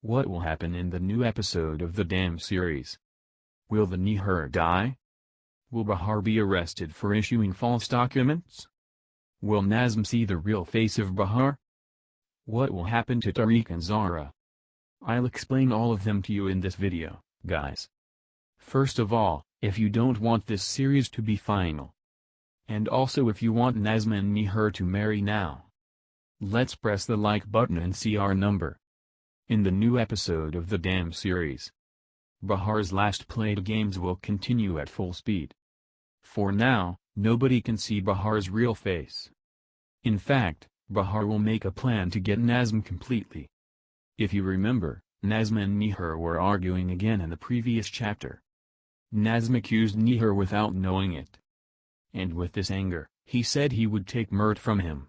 What will happen in the new episode of the damn series? Will the Nihar die? Will Bahar be arrested for issuing false documents? Will Nazm see the real face of Bahar? What will happen to Tariq and Zara? I'll explain all of them to you in this video, guys. First of all, if you don't want this series to be final, and also if you want Nazm and Nihar to marry now, let's press the like button and see our number. In the new episode of the damn series, Bahar's last played games will continue at full speed. For now, nobody can see Bahar's real face. In fact, Bahar will make a plan to get Nazm completely. If you remember, Nazm and Nihar were arguing again in the previous chapter. Nazm accused Nihar without knowing it. And with this anger, he said he would take Mert from him.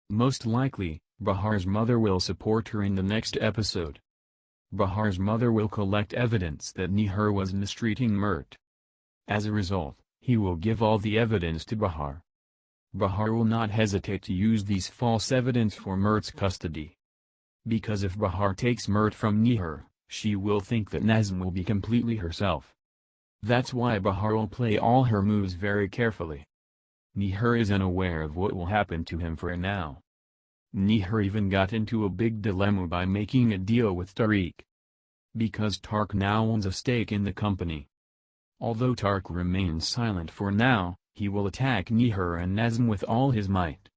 Most likely, Bahar's mother will support her in the next episode. Bahar's mother will collect evidence that Nihar was mistreating Mert. As a result, he will give all the evidence to Bahar. Bahar will not hesitate to use these false evidence for Mert's custody. Because if Bahar takes Mert from Nihar, she will think that Nazm will be completely herself. That's why Bahar will play all her moves very carefully. Nihar is unaware of what will happen to him for now. Nihar even got into a big dilemma by making a deal with Tariq. Because Tariq now owns a stake in the company. Although Tariq remains silent for now, he will attack Nihar and Nazm with all his might.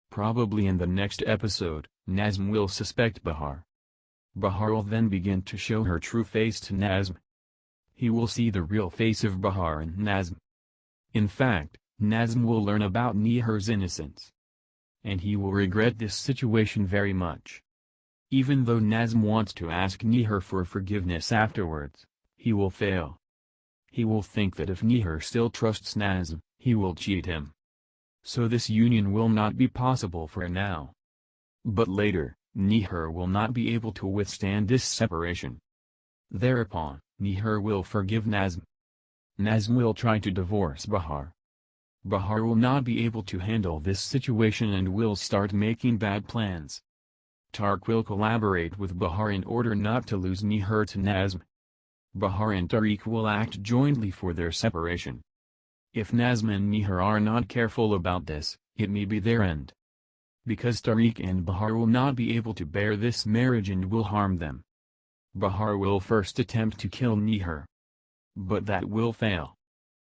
Probably in the next episode, Nazm will suspect Bahar. Bahar will then begin to show her true face to Nazm. He will see the real face of Bahar and Nazm. In fact, Nazm will learn about Nihar's innocence. And he will regret this situation very much. Even though Nazm wants to ask Nihar for forgiveness afterwards, he will fail. He will think that if Nihar still trusts Nazm, he will cheat him. So this union will not be possible for now. But later, Nihar will not be able to withstand this separation. Thereupon, Nihar will forgive Nazm. Nazm will try to divorce Bahar. Bahar will not be able to handle this situation and will start making bad plans. Tariq will collaborate with Bahar in order not to lose Nihar to Nazm. Bahar and Tariq will act jointly for their separation. If Nazm and Nihar are not careful about this, it may be their end. Because Tariq and Bahar will not be able to bear this marriage and will harm them. Bahar will first attempt to kill Nihar. But that will fail.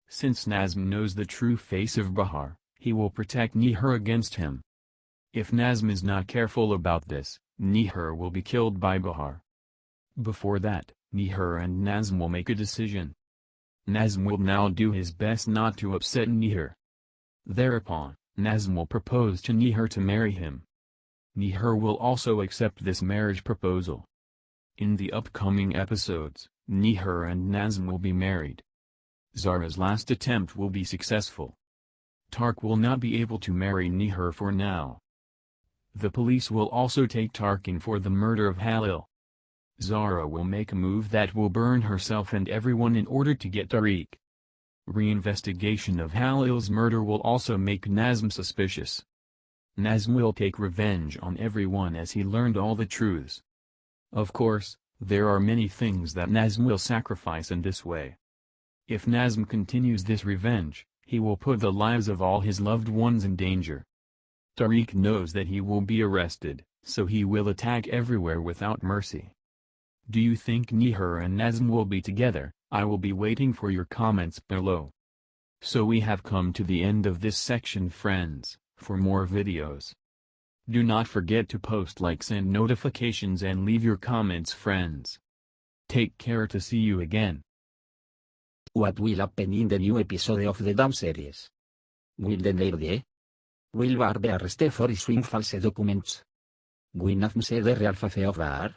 Since Nazm knows the true face of Bahar, he will protect Nihar against him. If Nazm is not careful about this, Nihar will be killed by Bahar. Before that, Nihar and Nazm will make a decision. Nazm will now do his best not to upset Nihar. Thereupon, Nazm will propose to Nihar to marry him. Nihar will also accept this marriage proposal. In the upcoming episodes, Nihar and Nazm will be married. Zara's last attempt will be successful. Tariq will not be able to marry Nihar for now. The police will also take Tariq in for the murder of Halil. Zara will make a move that will burn herself and everyone in order to get Tariq. Reinvestigation of Halil's murder will also make Nazm suspicious. Nazm will take revenge on everyone as he learned all the truths. Of course, there are many things that Nazm will sacrifice in this way. If Nazm continues this revenge, he will put the lives of all his loved ones in danger. Tariq knows that he will be arrested, so he will attack everywhere without mercy. Do you think Nihar and Nazm will be together? I will be waiting for your comments below. So we have come to the end of this section, friends. For more videos, do not forget to post likes and notifications and leave your comments, friends. Take care, to see you again. What will happen in the new episode of the damn series? Will the Nerde? Will Bahar be arrested for issuing false documents? Will Nazm see the real face of Bahar?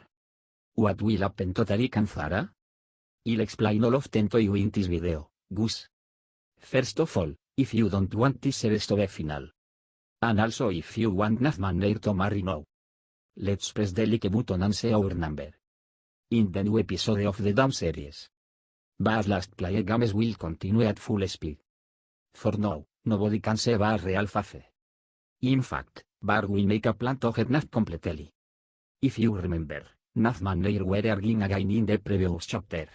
What will happen to Tariq and Zara? I'll explain all of them to you in this video, Gus. First of all, if you don't want this series to be final. And also if you want Nazm and Nihar to marry now. Let's press the like button and see our number. In the new episode of the damn series, Bahar's last played games will continue at full speed. For now, nobody can see Bahar's real face. In fact, Bahar will make a plan to get Nazm completely. If you remember, Nafman neir were arguing again in the previous chapter.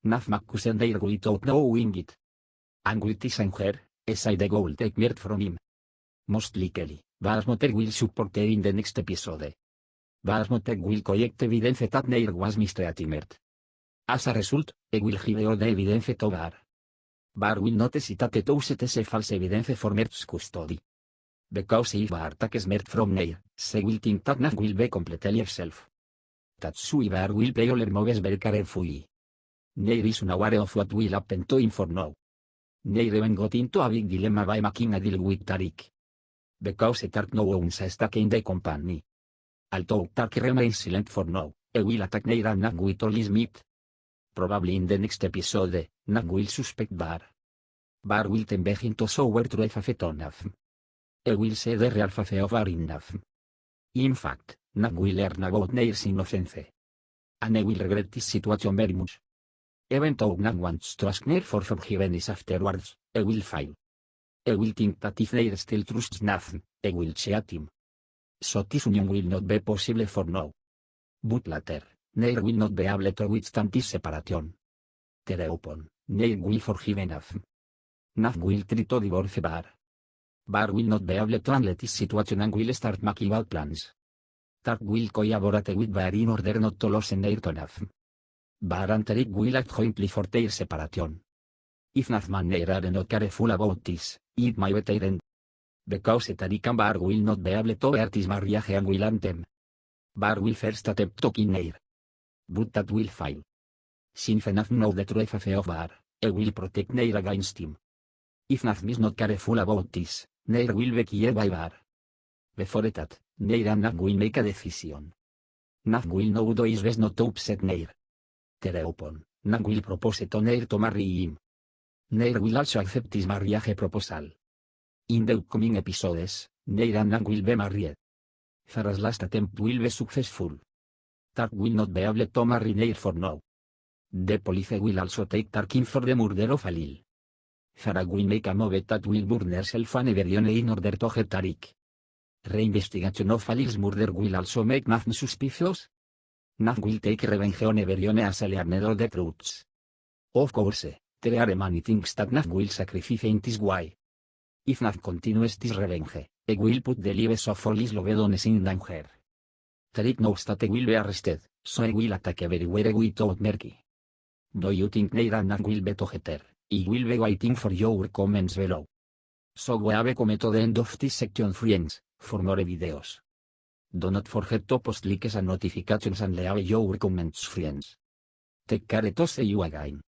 Nafmakkusen neir without knowing it. And with this anger, as I the goal take merit from him. Most likely, Barasmoter will support her in the next episode. Barasmoter will collect evidence that neir was mistreated. As a result, he will give all the evidence to Bar. Bar will not hesitate to use this false evidence for Mert's custody. Because if Bar takes Mert from neir, she will think that Naf will be completely herself. That's why Bar will play all her moves very carefully. Neir is unaware of what will happen to him for now. Neir even got into a big dilemma by making a deal with Tariq. Because Tark now owns a stake in the company. Although Tark remains silent for now, he will attack Neir and Naf with all his might. Probably in the next episode, Naf will suspect Bar. Bar will then begin to show where true faith on Naf. He will say the real faith of Bar in Naf. In fact, Naf will learn about Neir's innocence. And he will regret this situation very much. Even though Naf wants to ask Neir for forgiveness afterwards, he will fail. He will think that if Neir still trusts Naf, he will cheat him. So this union will not be possible for now. But later, Neir will not be able to withstand this separation. Thereupon, Neir will forgive Naf. Naf will try to divorce Bar. Bar will not be able to handle this situation and will start making bad plans. Tark will collaborate with Bar in order not to lose Neir to Naf. Bar and Tariq will act jointly for their separation. If Naf and Neir are not careful about this, it might be their end. Because Tariq and Bar will not be able to bear this marriage and will end them. Bar will first attempt to kill Neir. But that will fail. Since Naf knows the true faith of Bar, he will protect Neir against him. If Naf is not careful about this, Neir will be killed by Bar. Before that, Neir and Naf will make a decision. Naf will know it is best not to upset Neir. Thereupon, Naf will propose to Neir to marry him. Neir will also accept his marriage proposal. In the upcoming episodes, Neir and Naf will be married. Farah's last attempt will be successful. Tark will not be able to marry Neir for now. The police will also take Tark in for the murder of Alil. Farah will make a move that will burn herself and Everyone in order to get Tariq. Reinvestigation of Alil's murder will also make Naf suspicious. Naf will take revenge on Everyone as a learner of the truths. Of course, there are many things that Naf will sacrifice in this way. If Naf continues this revenge, he will put the lives of all his loved ones in danger. Tariq knows that he will be arrested, so he will attack everywhere without mercy. Do you think Neir and Naf will be together? I will be waiting for your comments below. So we have come to the end of this section, friends. For more videos, do not forget to post likes and notifications and leave your comments, friends. Take care, to see you again.